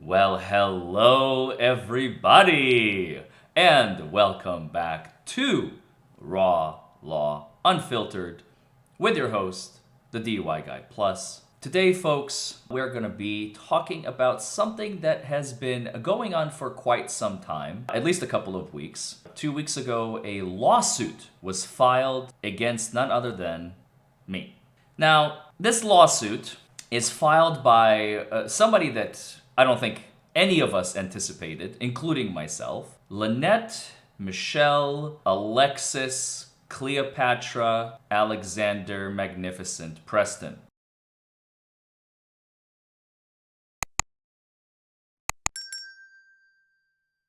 Well, hello everybody, and welcome back to Raw Law Unfiltered with your host, the DUI Guy Plus. Today, folks, we're going to be talking about something that has been going on for quite some time, at least a couple of weeks. 2 weeks ago, a lawsuit was filed against none other than me. Now, this lawsuit is filed by somebody that I don't think any of us anticipated, including myself. Lynette, Michelle, Alexis, Cleopatra, Alexander, Magnificent, Preston.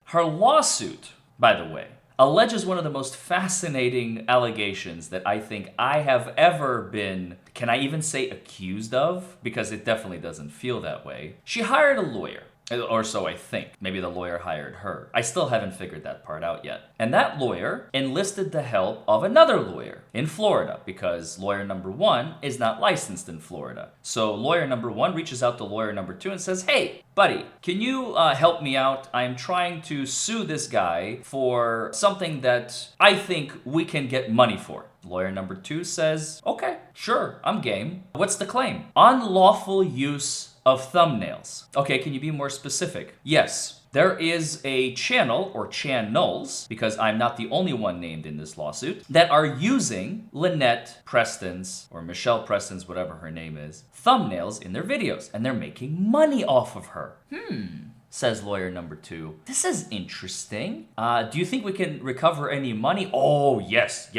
Her lawsuit, by the way, alleges one of the most fascinating allegations that I think I have ever been, can I even say accused of? Because it definitely doesn't feel that way. She hired a lawyer, or so I think. Maybe the lawyer hired her. I still haven't figured that part out yet. And that lawyer enlisted the help of another lawyer in Florida because lawyer number one is not licensed in Florida. So lawyer number one reaches out to lawyer number two and says, "Hey, buddy, can you help me out? I'm trying to sue this guy for something that I think we can get money for." Lawyer number two says, "Okay, sure, I'm game. What's the claim?" "Unlawful use of thumbnails." "Okay, can you be more specific?" "Yes. There is a channel, or channels, because I'm not the only one named in this lawsuit, that are using Lynette Preston's, or Michelle Preston's, whatever her name is, thumbnails in their videos, and they're making money off of her." Says lawyer number two. "This is interesting. Do you think we can recover any money?" "Oh, yes.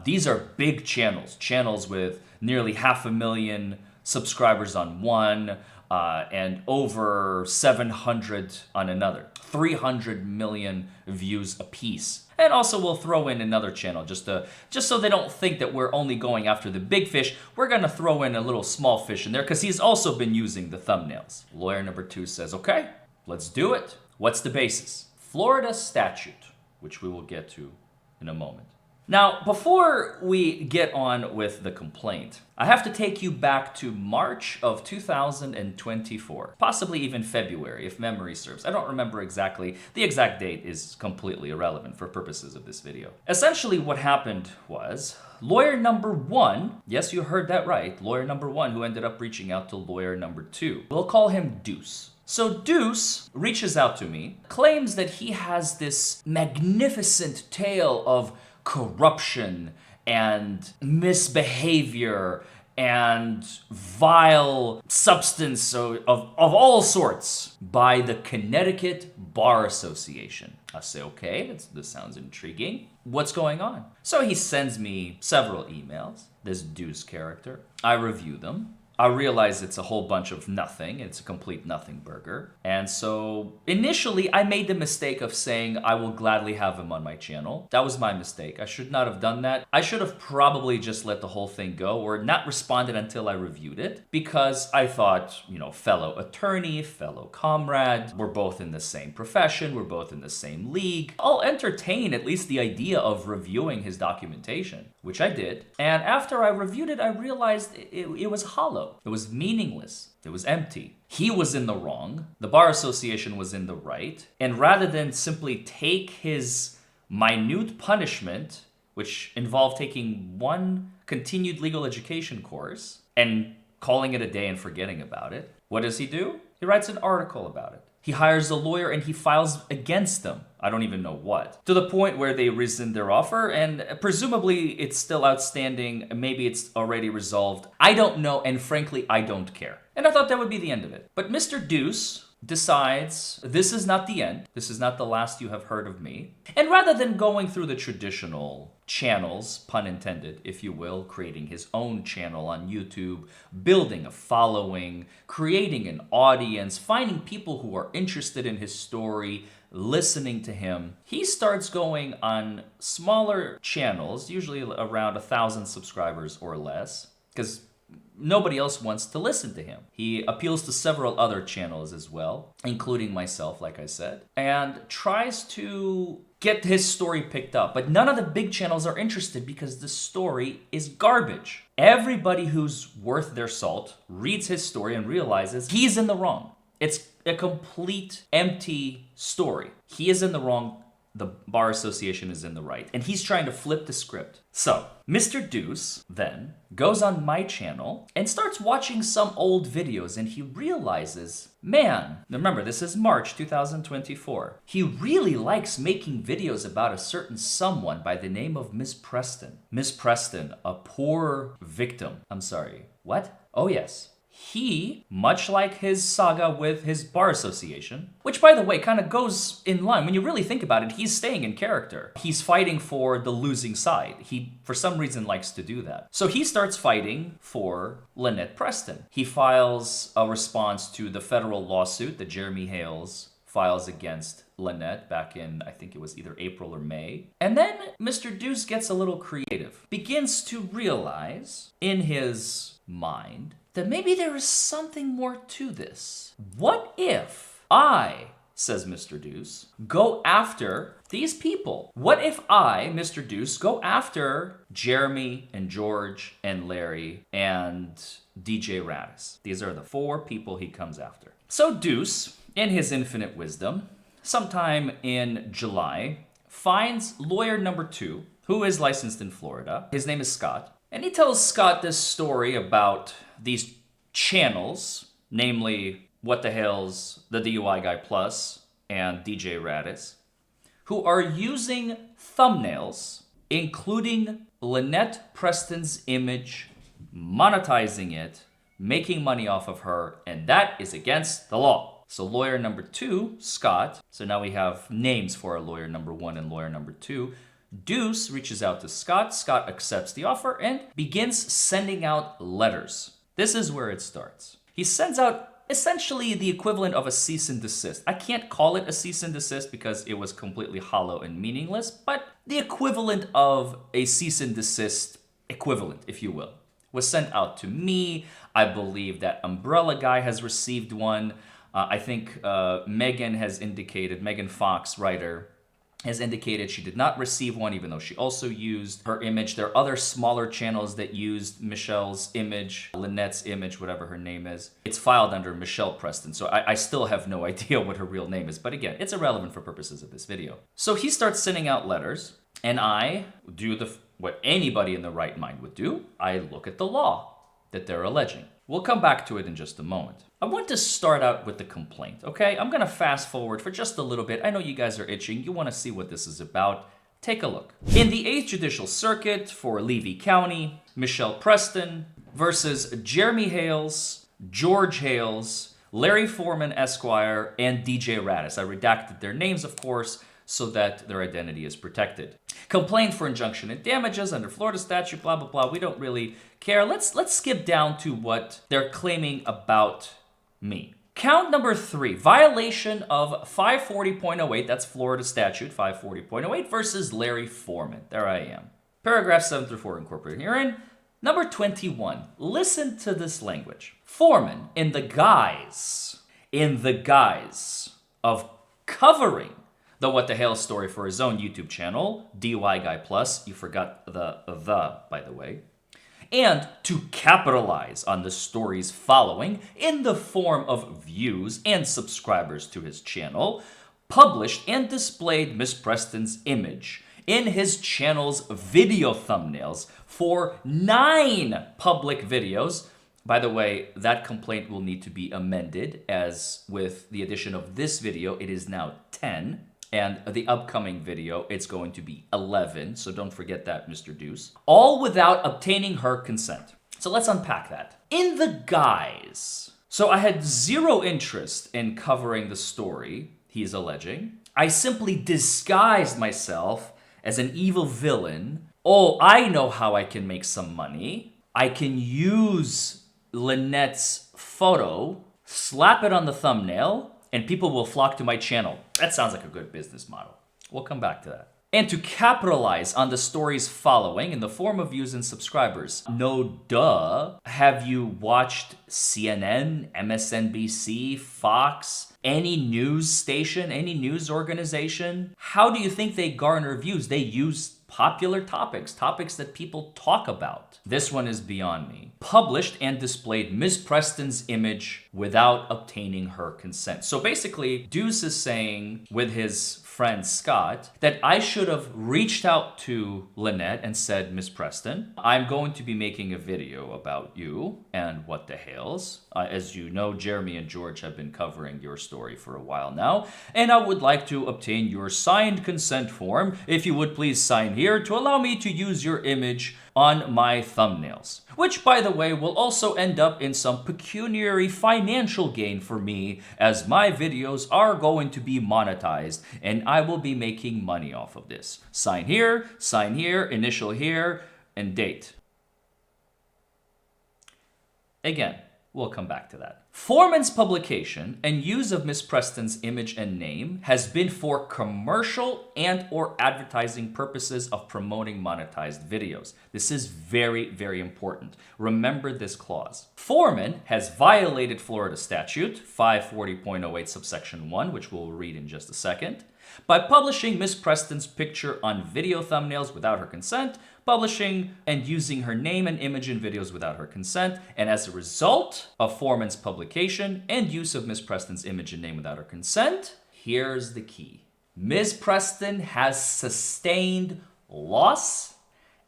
These are big channels with nearly 500,000 subscribers on one, and over 700 on another. 300 million views apiece. And also we'll throw in another channel just so they don't think that we're only going after the big fish. We're gonna throw in a little small fish in there because he's also been using the thumbnails." Lawyer number two says, "Okay, let's do it. What's the basis?" Florida statute, which we will get to in a moment. Now, before we get on with the complaint, I have to take you back to March of 2024, possibly even February, if memory serves. I don't remember exactly. The exact date is completely irrelevant for purposes of this video. Essentially, what happened was lawyer number one, yes, you heard that right, lawyer number one who ended up reaching out to lawyer number two. We'll call him Deuce. So Deuce reaches out to me, claims that he has this magnificent tale of corruption and misbehavior and vile substance of all sorts by the Connecticut Bar Association. I say, okay, this sounds intriguing. What's going on? So he sends me several emails, this Deuce character. I review them. I realize it's a whole bunch of nothing. It's a complete nothing burger. And so initially I made the mistake of saying I will gladly have him on my channel. That was my mistake. I should not have done that. I should have probably just let the whole thing go or not responded until I reviewed it because I thought, fellow attorney, fellow comrade, we're both in the same profession, we're both in the same league. I'll entertain at least the idea of reviewing his documentation, which I did. And after I reviewed it, I realized it was hollow. It was meaningless. It was empty. He was in the wrong. The Bar Association was in the right. And rather than simply take his minute punishment, which involved taking one continued legal education course and calling it a day and forgetting about it, what does he do? He writes an article about it. He hires a lawyer and he files against them. I don't even know what. To the point where they rescind their offer and presumably it's still outstanding. Maybe it's already resolved. I don't know, and frankly, I don't care. And I thought that would be the end of it. But Mr. Deuce decides this is not the end. This is not the last you have heard of me. And rather than going through the traditional channels, pun intended, if you will, creating his own channel on YouTube, building a following, creating an audience, finding people who are interested in his story, listening to him, he starts going on smaller channels, usually around 1,000 subscribers or less, because nobody else wants to listen to him. He appeals to several other channels as well, including myself, like I said, and tries to get his story picked up. But none of the big channels are interested because the story is garbage. Everybody who's worth their salt reads his story and realizes he's in the wrong. It's a complete empty story. He is in the wrong, the bar association is in the right, and he's trying to flip the script. So, Mr. Deuce then goes on my channel and starts watching some old videos, and he realizes, man, remember this is March 2024, he really likes making videos about a certain someone by the name of Miss Preston. Miss Preston, a poor victim. I'm sorry, what? Oh yes. He, much like his saga with his bar association, which by the way kind of goes in line, when you really think about it, he's staying in character. He's fighting for the losing side. He, for some reason, likes to do that. So he starts fighting for Lynette Preston. He files a response to the federal lawsuit that Jeremy Hales files against Lynette back in, I think it was either April or May. And then Mr. Deuce gets a little creative, begins to realize in his mind that maybe there is something more to this. What if I, says Mr. Deuce, go after these people? What if I, Mr. Deuce, go after Jeremy and George and Larry and DJ Radis? These are the 4 people he comes after. So Deuce, in his infinite wisdom, sometime in July, finds lawyer number 2, who is licensed in Florida. His name is Scott. And he tells Scott this story about these channels, namely What the Hell's, the DUI Guy Plus, and DJ Radis, who are using thumbnails, including Lynette Preston's image, monetizing it, making money off of her, and that is against the law. So lawyer number 2, Scott, so now we have names for our lawyer number 1 and lawyer number 2, Deuce reaches out to Scott. Scott accepts the offer and begins sending out letters. This is where it starts. He sends out essentially the equivalent of a cease and desist. I can't call it a cease and desist because it was completely hollow and meaningless, but the equivalent of a cease and desist equivalent, if you will, was sent out to me. I believe that Umbrella Guy has received one. I think Megan Fox, writer, has indicated she did not receive one, even though she also used her image. There are other smaller channels that used Michelle's image, Lynette's image, whatever her name is. It's filed under Michelle Preston, so I still have no idea what her real name is. But again, it's irrelevant for purposes of this video. So he starts sending out letters, and I do what anybody in the right mind would do. I look at the law that they're alleging. We'll come back to it in just a moment. I want to start out with the complaint, okay? I'm gonna fast forward for just a little bit. I know you guys are itching. You wanna see what this is about. Take a look. In the 8th Judicial Circuit for Levy County, Michelle Preston versus Jeremy Hales, George Hales, Larry Forman, Esquire, and DJ Radis. I redacted their names, of course, so that their identity is protected. Complaint for injunction and damages under Florida statute, blah, blah, blah. We don't really care. Let's skip down to what they're claiming about me. Count number 3, violation of 540.08, that's Florida statute 540.08 versus Larry Forman. There I am. Paragraph 7 through 4 incorporated herein. Number 21, listen to this language. Forman, in the guise of covering the What the Hell story for his own YouTube channel, DUI Guy Plus, you forgot the by the way, and to capitalize on the stories following in the form of views and subscribers to his channel, published and displayed Miss Preston's image in his channel's video thumbnails for 9 public videos. By the way, that complaint will need to be amended, as with the addition of this video, it is now 10. And the upcoming video, it's going to be 11. So don't forget that, Mr. Deuce. All without obtaining her consent. So let's unpack that. In the guise. So I had zero interest in covering the story he's alleging. I simply disguised myself as an evil villain. Oh, I know how I can make some money. I can use Lynette's photo, slap it on the thumbnail, and people will flock to my channel. That sounds like a good business model. We'll come back to that. And to capitalize on the stories following in the form of views and subscribers. No duh. Have you watched CNN, MSNBC, Fox, any news station, any news organization. How do you think they garner views? They use popular topics that people talk about. This one is beyond me. Published and displayed Ms. Preston's image without obtaining her consent. So basically, Deuce is saying with his friend Scott that I should have reached out to Lynette and said, Ms. Preston, I'm going to be making a video about you and what the hails. As you know, Jeremy and George have been covering your story for a while now, and I would like to obtain your signed consent form. If you would please sign here to allow me to use your image on my thumbnails, which, by the way, will also end up in some pecuniary financial gain for me, as my videos are going to be monetized and I will be making money off of this. Sign here, initial here, and date. Again, we'll come back to that. Forman's publication and use of Miss Preston's image and name has been for commercial and or advertising purposes of promoting monetized videos. This is very, very important. Remember this clause. Forman has violated Florida Statute 540.08 subsection 1, which we'll read in just a second, by publishing Miss Preston's picture on video thumbnails without her consent, publishing and using her name and image in videos without her consent, and as a result of Forman's publication and use of Miss Preston's image and name without her consent, here's the key. Ms. Preston has sustained loss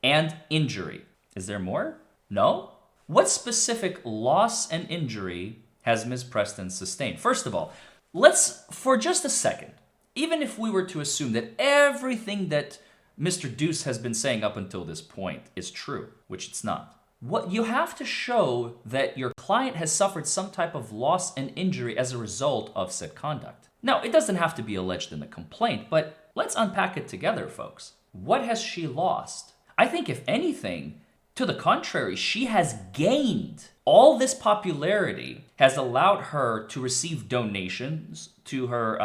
and injury. Is there more? No? What specific loss and injury has Ms. Preston sustained? First of all, let's, for just a second, even if we were to assume that everything that Mr. Deuce has been saying up until this point is true, which it's not. What you have to show that your client has suffered some type of loss and injury as a result of said conduct. Now, it doesn't have to be alleged in the complaint, but let's unpack it together, folks. What has she lost? I think if anything, to the contrary, she has gained. All this popularity has allowed her to receive donations to her,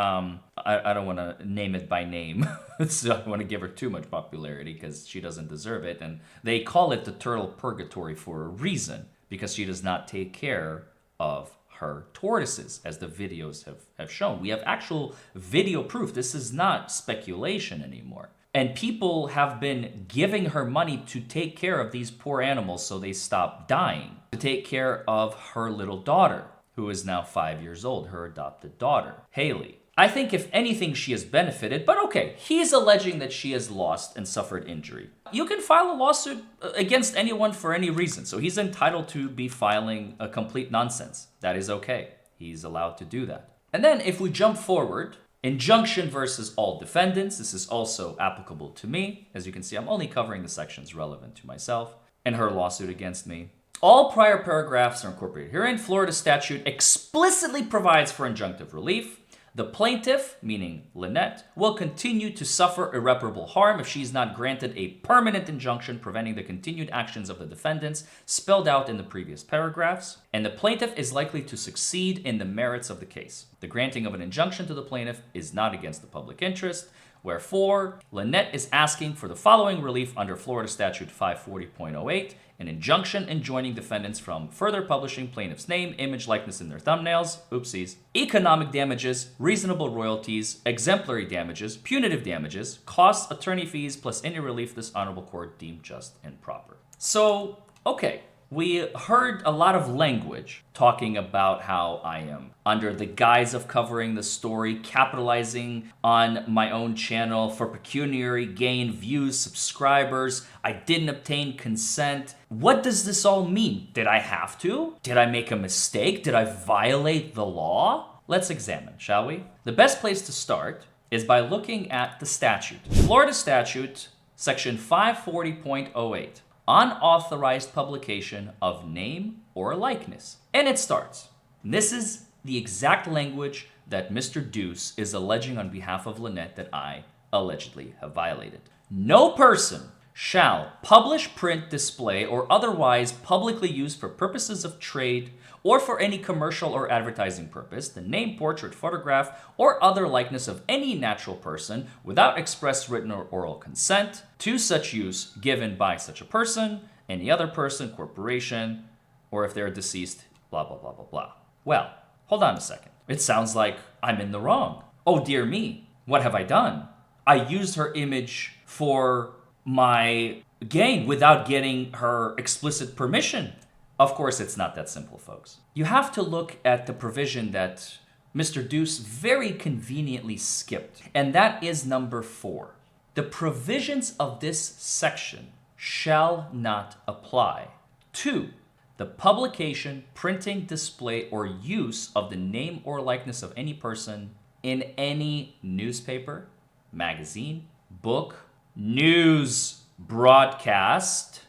I don't want to name it by name, so I don't want to give her too much popularity because she doesn't deserve it. And they call it the turtle purgatory for a reason, because she does not take care of her tortoises, as the videos have shown. We have actual video proof. This is not speculation anymore. And people have been giving her money to take care of these poor animals so they stop dying, to take care of her little daughter, who is now 5 years old, her adopted daughter, Haley. I think if anything, she has benefited, but okay, he's alleging that she has lost and suffered injury. You can file a lawsuit against anyone for any reason, so he's entitled to be filing a complete nonsense. That is okay. He's allowed to do that. And then if we jump forward, injunction versus all defendants. This is also applicable to me. As you can see, I'm only covering the sections relevant to myself and her lawsuit against me. All prior paragraphs are incorporated herein. Florida statute explicitly provides for injunctive relief. The plaintiff, meaning Lynette, will continue to suffer irreparable harm if she is not granted a permanent injunction preventing the continued actions of the defendants spelled out in the previous paragraphs, and the plaintiff is likely to succeed in the merits of the case. The granting of an injunction to the plaintiff is not against the public interest. Wherefore, Lynette is asking for the following relief under Florida Statute 540.08, an injunction enjoining defendants from further publishing plaintiff's name, image, likeness in their thumbnails, oopsies, economic damages, reasonable royalties, exemplary damages, punitive damages, costs, attorney fees, plus any relief this honorable court deemed just and proper. So, okay. We heard a lot of language talking about how I am, under the guise of covering the story, capitalizing on my own channel for pecuniary gain, views, subscribers. I didn't obtain consent. What does this all mean? Did I have to? Did I make a mistake? Did I violate the law? Let's examine, shall we? The best place to start is by looking at the statute. Florida Statute, section 540.08. Unauthorized publication of name or likeness. And it starts. This is the exact language that Mr. Deuce is alleging on behalf of Lynette that I allegedly have violated. No person shall publish, print, display, or otherwise publicly use for purposes of trade or for any commercial or advertising purpose the name, portrait, photograph, or other likeness of any natural person without express written or oral consent to such use given by such a person, any other person, corporation, or if they're deceased, blah, blah, blah, blah, blah. Well, hold on a second. It sounds like I'm in the wrong. Oh, dear me. What have I done? I used her image for my gain without getting her explicit permission. Of course, it's not that simple, folks. You have to look at the provision that Mr. Deuce very conveniently skipped, and that is number 4. The provisions of this section shall not apply to the publication, printing, display, or use of the name or likeness of any person in any newspaper, magazine, book, news broadcast.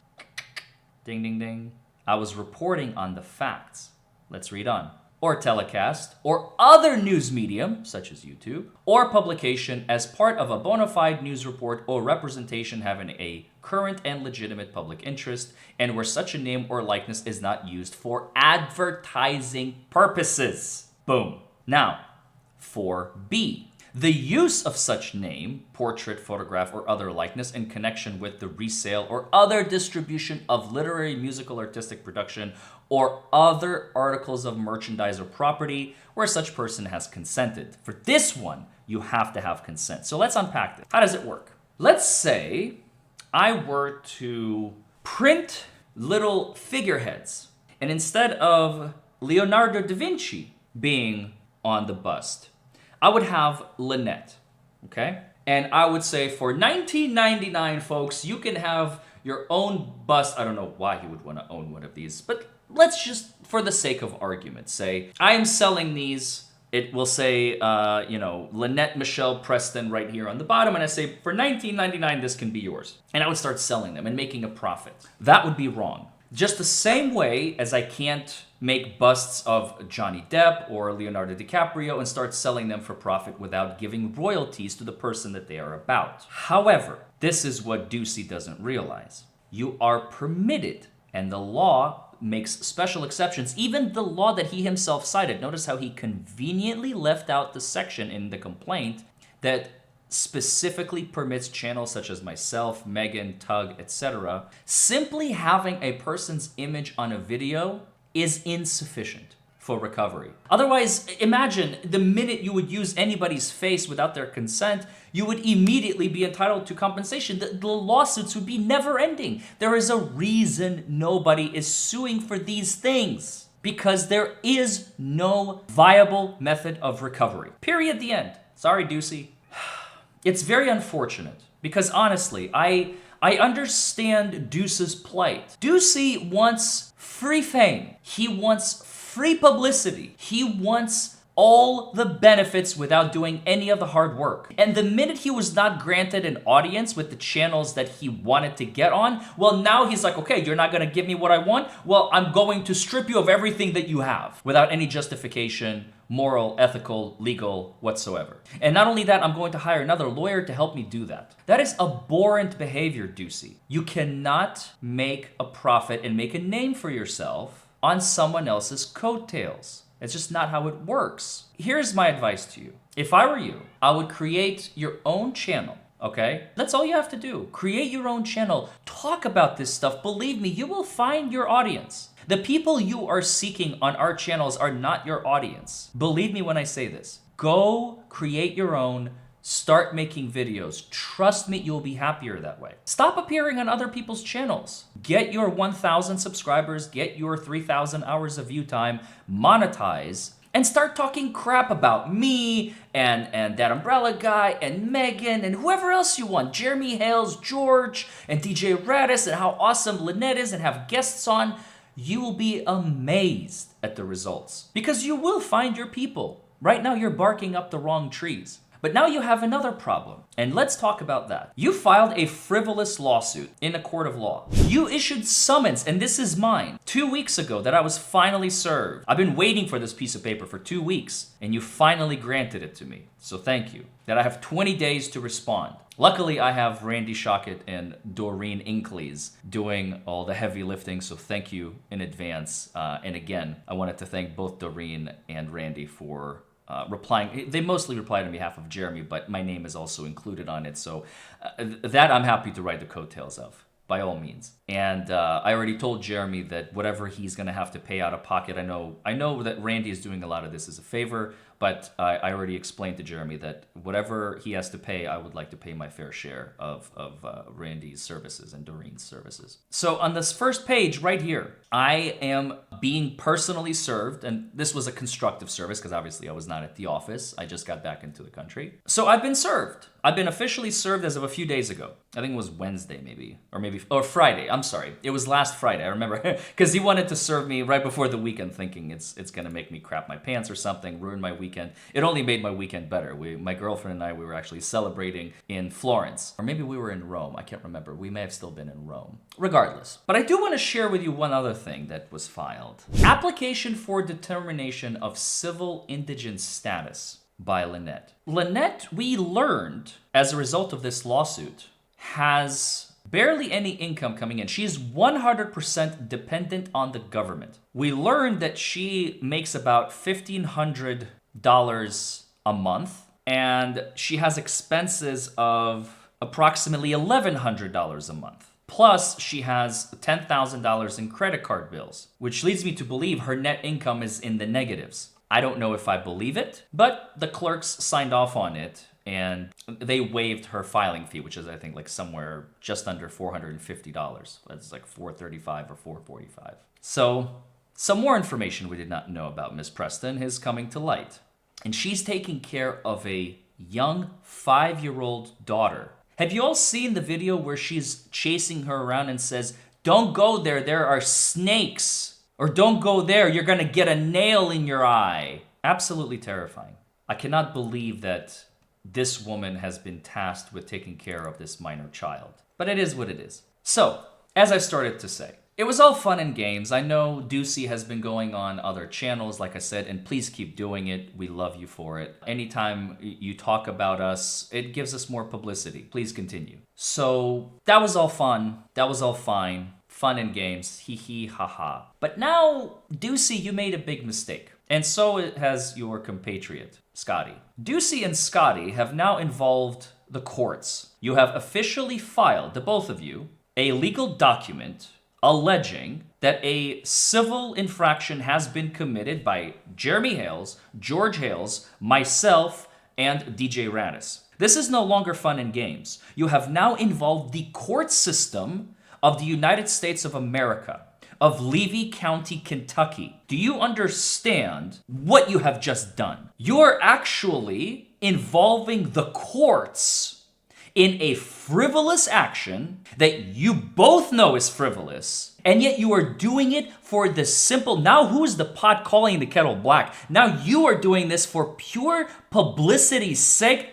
Ding, ding, ding. I was reporting on the facts. Let's read on. Or telecast, or other news medium, such as YouTube, or publication as part of a bona fide news report or representation having a current and legitimate public interest, and where such a name or likeness is not used for advertising purposes. Boom. Now, 4B. The use of such name, portrait, photograph, or other likeness in connection with the resale or other distribution of literary, musical, artistic production, or other articles of merchandise or property where such person has consented. For this one, you have to have consent. So let's unpack this. How does it work? Let's say I were to print little figureheads, and instead of Leonardo da Vinci being on the bust, I would have Lynette, okay? And I would say for $19.99, folks, you can have your own bust. I don't know why he would want to own one of these, but let's just, for the sake of argument, say I am selling these. It will say, Lynette Michelle Preston right here on the bottom, and I say for $19.99, this can be yours. And I would start selling them and making a profit. That would be wrong. Just the same way as I can't make busts of Johnny Depp or Leonardo DiCaprio and start selling them for profit without giving royalties to the person that they are about. However, this is what Ducey doesn't realize. You are permitted, and the law makes special exceptions, even the law that he himself cited. Notice how he conveniently left out the section in the complaint that specifically permits channels such as myself, Megan, Tug, etc. Simply having a person's image on a video is insufficient for recovery. Otherwise, imagine the minute you would use anybody's face without their consent, you would immediately be entitled to compensation. The lawsuits would be never ending. There is a reason nobody is suing for these things, because there is no viable method of recovery. Period. The end. Sorry, Ducey. It's very unfortunate because honestly, I understand Deuce's plight. Ducey wants free fame. He wants free publicity. He wants all the benefits without doing any of the hard work. And the minute he was not granted an audience with the channels that he wanted to get on, well, now he's like, okay, you're not gonna give me what I want? Well, I'm going to strip you of everything that you have without any justification, moral, ethical, legal, whatsoever. And not only that, I'm going to hire another lawyer to help me do that. That is abhorrent behavior, Ducey. You cannot make a profit and make a name for yourself on someone else's coattails. It's just not how it works. Here's my advice to you. If I were you, I would create your own channel, okay? That's all you have to do. Create your own channel. Talk about this stuff. Believe me, you will find your audience. The people you are seeking on our channels are not your audience. Believe me when I say this. Go create your own. Start making videos. Trust me, you'll be happier that way. Stop appearing on other people's channels. Get your 1,000 subscribers, get your 3,000 hours of view time, monetize, and start talking crap about me and that umbrella guy and Megan and whoever else you want. Jeremy Hales, George, and DJ Radis, and how awesome Lynette is, and have guests on. You will be amazed at the results because you will find your people. Right now, you're barking up the wrong trees. But now you have another problem, and let's talk about that. You filed a frivolous lawsuit in a court of law. You issued summons, and this is mine, 2 weeks ago that I was finally served. I've been waiting for this piece of paper for 2 weeks, and you finally granted it to me. So thank you. That I have 20 days to respond. Luckily, I have Randy Shockett and Doreen Inkleys doing all the heavy lifting, so thank you in advance. And again, I wanted to thank both Doreen and Randy for replying. They mostly replied on behalf of Jeremy, but my name is also included on it, so that I'm happy to ride the coattails of. by all means. And I already told Jeremy that whatever he's going to have to pay out of pocket, I know that Randy is doing a lot of this as a favor, but I already explained to Jeremy that whatever he has to pay, I would like to pay my fair share of Randy's services and Doreen's services. So on this first page right here, I am being personally served, and this was a constructive service because obviously I was not at the office. I just got back into the country. So I've been served. I've been officially served as of a few days ago. I think it was Wednesday or Friday. I'm sorry. It was last Friday. I remember because he wanted to serve me right before the weekend, thinking it's going to make me crap my pants or something, ruin my weekend. It only made my weekend better. My girlfriend and I, we were actually celebrating in Florence, or maybe we were in Rome. I can't remember. We may have still been in Rome. Regardless. But I do want to share with you one other thing that was filed. Application for determination of civil indigent status by Lynette. Lynette, we learned as a result of this lawsuit, has barely any income coming in. She is 100% dependent on the government. We learned that she makes about $1,500 a month, and she has expenses of approximately $1,100 a month. Plus, she has $10,000 in credit card bills, which leads me to believe her net income is in the negatives. I don't know if I believe it, but the clerks signed off on it and they waived her filing fee, which is I think like somewhere just under $450. That's like $435 or $445. So some more information we did not know about Miss Preston is coming to light. And she's taking care of a young 5-year-old daughter. Have you all seen the video where she's chasing her around and says, "Don't go there, there are snakes." Or "Don't go there, you're going to get a nail in your eye." Absolutely terrifying. I cannot believe that this woman has been tasked with taking care of this minor child. But it is what it is. So, as I started to say, it was all fun and games. I know DUIGuy has been going on other channels, like I said, and please keep doing it. We love you for it. Anytime you talk about us, it gives us more publicity. Please continue. So, that was all fun. That was all fine. Fun and games, hee hee ha ha. But now, DUIGuy, you made a big mistake. And so it has your compatriot, Scotty. DUIGuy and Scotty have now involved the courts. You have officially filed, the both of you, a legal document alleging that a civil infraction has been committed by Jeremy Hales, George Hales, myself, and DJ Radis. This is no longer fun and games. You have now involved the court system of the United States of America, of Levy County, Kentucky. Do you understand what you have just done? You're actually involving the courts in a frivolous action that you both know is frivolous, and yet you are doing it for the simple, now who's the pot calling the kettle black? Now you are doing this for pure publicity's sake?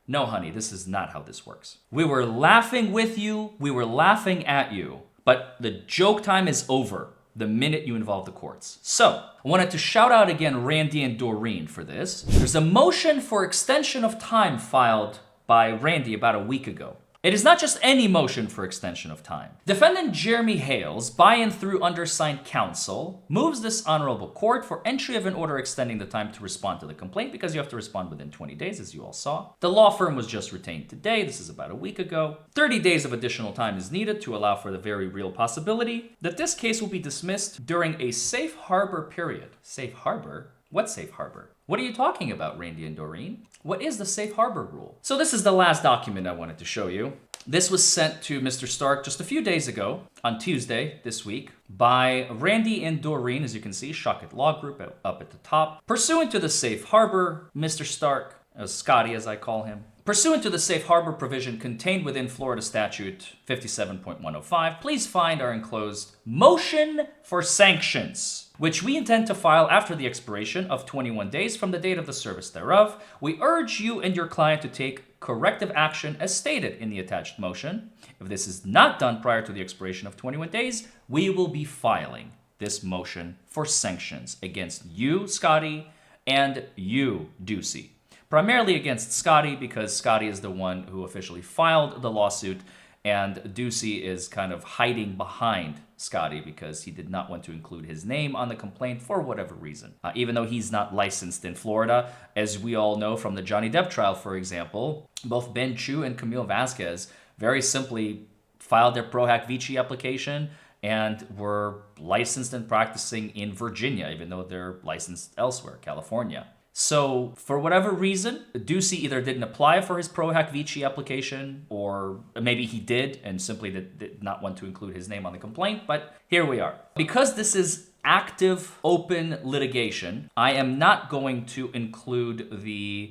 No, honey, this is not how this works. We were laughing with you, we were laughing at you, but the joke time is over the minute you involve the courts. So, I wanted to shout out again Randy and Doreen for this. There's a motion for extension of time filed by Randy about a week ago. It is not just any motion for extension of time. Defendant Jeremy Hales, by and through undersigned counsel, moves this honorable court for entry of an order extending the time to respond to the complaint, because you have to respond within 20 days, as you all saw. The law firm was just retained today. This is about a week ago. 30 days of additional time is needed to allow for the very real possibility that this case will be dismissed during a safe harbor period. Safe harbor? What safe harbor? What are you talking about, Randy and Doreen? What is the safe harbor rule? So this is the last document I wanted to show you. This was sent to Mr. Stark just a few days ago, on Tuesday this week, by Randy and Doreen, as you can see, Shocket Law Group up at the top. Pursuant to the safe harbor, Mr. Stark, Scotty as I call him, pursuant to the safe harbor provision contained within Florida Statute 57.105, please find our enclosed motion for sanctions, which we intend to file after the expiration of 21 days from the date of the service thereof. We urge you and your client to take corrective action as stated in the attached motion. If this is not done prior to the expiration of 21 days, we will be filing this motion for sanctions against you, Scotty, and you, DUIGuy. Primarily against Scotty, because Scotty is the one who officially filed the lawsuit, and DUIGuy is kind of hiding behind Scotty because he did not want to include his name on the complaint for whatever reason. Even though he's not licensed in Florida, as we all know from the Johnny Depp trial, for example, both Ben Chu and Camille Vasquez very simply filed their Pro Hac Vici application and were licensed and practicing in Virginia, even though they're licensed elsewhere, California. So for whatever reason, Ducey either didn't apply for his Pro Hac Vici application, or maybe he did and simply did not want to include his name on the complaint, but here we are. Because this is active, open litigation, I am not going to include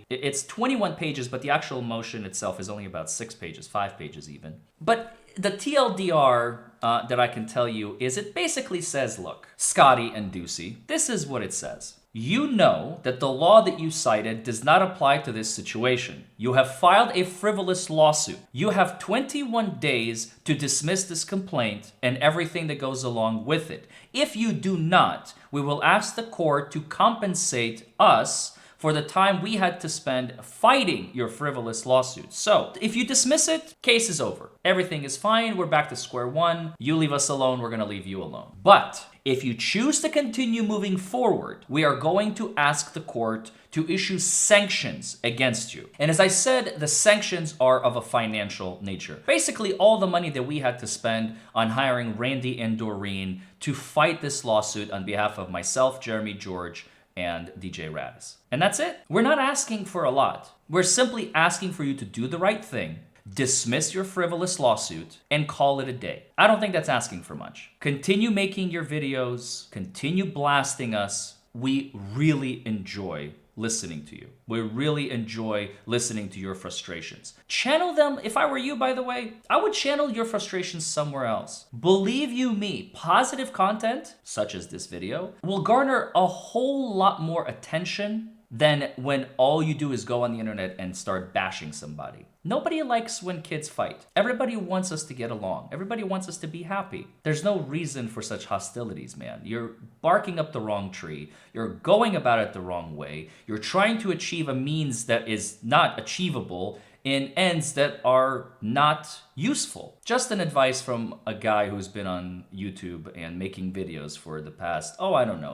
it's 21 pages, but the actual motion itself is only about 6 pages, 5 pages even. But the TLDR that I can tell you is it basically says, look, Scotty and Ducey, this is what it says. You know that the law that you cited does not apply to this situation. You have filed a frivolous lawsuit. You have 21 days to dismiss this complaint and everything that goes along with it. If you do not, we will ask the court to compensate us for the time we had to spend fighting your frivolous lawsuit. So, if you dismiss it, case is over. Everything is fine, we're back to square one. You leave us alone, we're gonna leave you alone. But if you choose to continue moving forward, we are going to ask the court to issue sanctions against you. And as I said, the sanctions are of a financial nature. Basically, all the money that we had to spend on hiring Randy and Doreen to fight this lawsuit on behalf of myself, Jeremy George, and DJ Raz. And that's it. We're not asking for a lot. We're simply asking for you to do the right thing, dismiss your frivolous lawsuit, and call it a day. I don't think that's asking for much. Continue making your videos, continue blasting us. We really enjoy listening to you. We really enjoy listening to your frustrations. Channel them. If I were you, by the way, I would channel your frustrations somewhere else. Believe you me, positive content, such as this video, will garner a whole lot more attention than when all you do is go on the internet and start bashing somebody. Nobody likes when kids fight. Everybody wants us to get along. Everybody wants us to be happy. There's no reason for such hostilities, man. You're barking up the wrong tree. You're going about it the wrong way. You're trying to achieve a means that is not achievable in ends that are not useful. Just an advice from a guy who's been on YouTube and making videos for the past,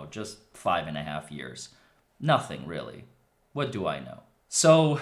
just 5.5 years. Nothing, really. What do I know? So,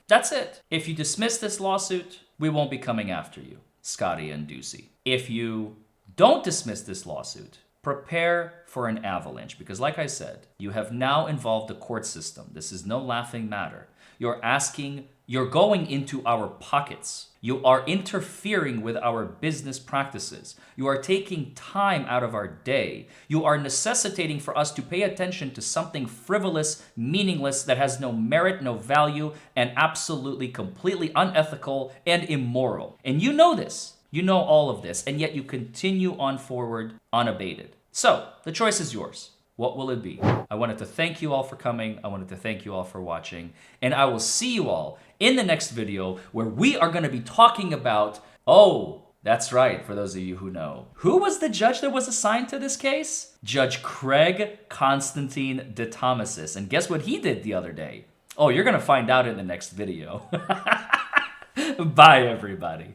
that's it. If you dismiss this lawsuit, we won't be coming after you, Scotty and Ducey. If you don't dismiss this lawsuit, prepare for an avalanche, because like I said, you have now involved the court system. This is no laughing matter. You're going into our pockets. You are interfering with our business practices. You are taking time out of our day. You are necessitating for us to pay attention to something frivolous, meaningless, that has no merit, no value, and absolutely, completely unethical and immoral. And you know this. You know all of this, and yet you continue on forward unabated. So, the choice is yours. What will it be? I wanted to thank you all for coming. I wanted to thank you all for watching. And I will see you all in the next video where we are going to be talking about, that's right, for those of you who know. Who was the judge that was assigned to this case? Judge Craig Constantine de Thomasis. And guess what he did the other day? You're going to find out in the next video. Bye, everybody.